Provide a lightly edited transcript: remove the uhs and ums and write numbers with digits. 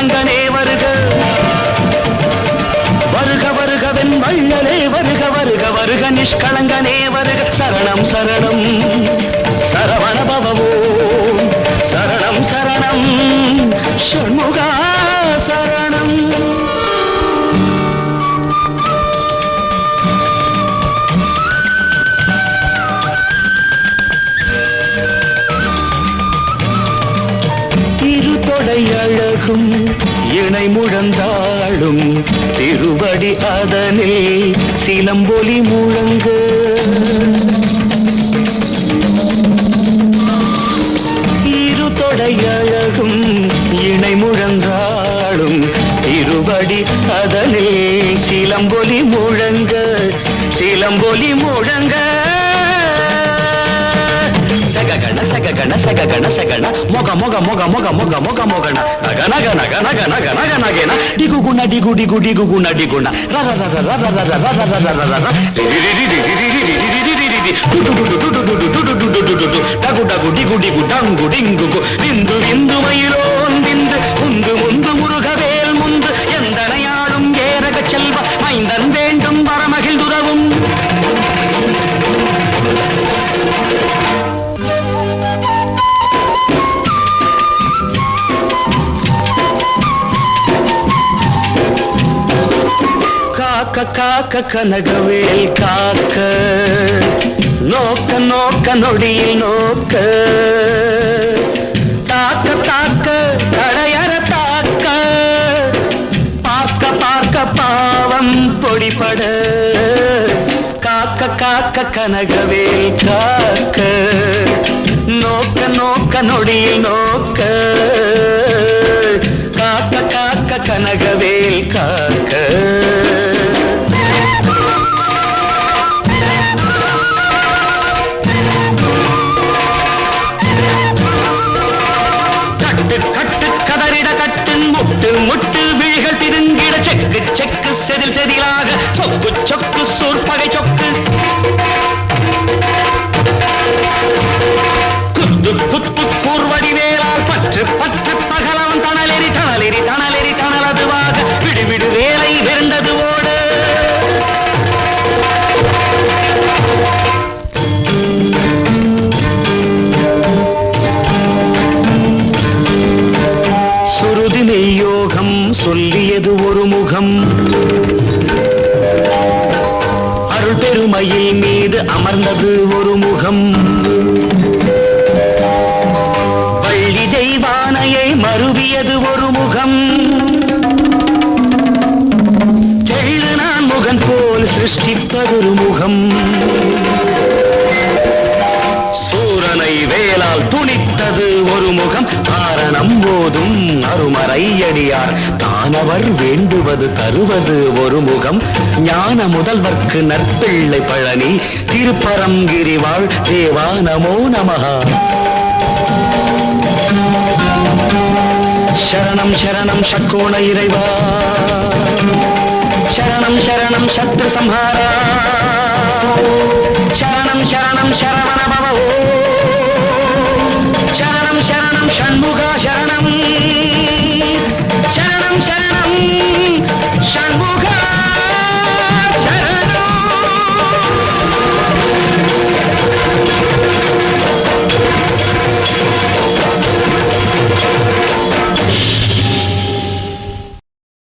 நிஷ்களங்கனே வருக வருக வருகவென் வள்ளலே வருக வருக வருக நிஷ்களங்கனே வருக சரணம் சரணம் சரவண பவவோ சரணம் சரணம் ஷண்முகா சரணம். அழகும் இணை முழந்தாளும் திருவடி அதனில் சிலம்பொலி முழங்க இரு தொடை அழகும் இணை முழந்தாளும் திருவடி அதனில் சிலம்பொலி முழங்க சிலம்பொலி முழங்க சககண சககண சககண சகண மொக மொக மொக மொக மொக மொக மொகண நக நக நக நக நக நக நகேன டிகு குண டிகு டிகு டிகு குண டிகுண ரர ரர ரர ரர ரர ரர ரர ரர டகு டகு டிகு டிகு டங்கு டிங்கு விந்து விந்து மயிலோன் விந்து முந்து முந்து முருகவேல் முந்து எந்தனையாளும் ஏரக செல்வ மைந்தன் வேண்டும் வரமகிழ் துறவும். காக்க காக்க கனகவேல் காக்க நோக்க நோக்க நொடியில் நோக்க தாக்க தாக்க தடையற தாக்க பார்க்க பார்க்க பாவம் பொடிபட காக்க காக்க கனகவேல் காக்க நோக்க நோக்க நொடியில் நோக்க காக்க காக்க கனகவேல் காக்க. முட்டு முட்டு விழிகள் திருங்கிட செக்கு செக்கு செதில் செதிலாக சொக்கு சொக்கு சூர்பகை சொக்கு குத்து குத்து கூர்வடி வேளால் பற்று பற்று பகலவன் தணலெறி தணலெறி தணலெறி தணலதுவாக விடு விடு வேலை விருந்தது ஓடு. சுருதினை யோகம் சொல்லியது ஒரு முகம் அருள் பெருமையில் மீது அமர்ந்தது ஒரு முகம் வள்ளி தெய்வானையை மருவியது ஒரு முகம் தெள்ளு நான் முகன் போல் சிருஷ்டிப்பதொரு முகம் சூரனை வேளால் துணித்தது ஒரு முகம் காரணம் போதும் அருமறையடியார் தானவர் வேண்டுவது தருவது ஒரு முகம் ஞான முதல்வர்க்கு நற்பிள்ளை பழனி திருப்பரங்கிரி வாழ் தேவா நமோ நமஹா. சரணம் சரணம் சக்கோண இறைவா சரணம் சரணம் சத்ரு சம்ஹாரா சரணம் சரணம் சரவண பவ.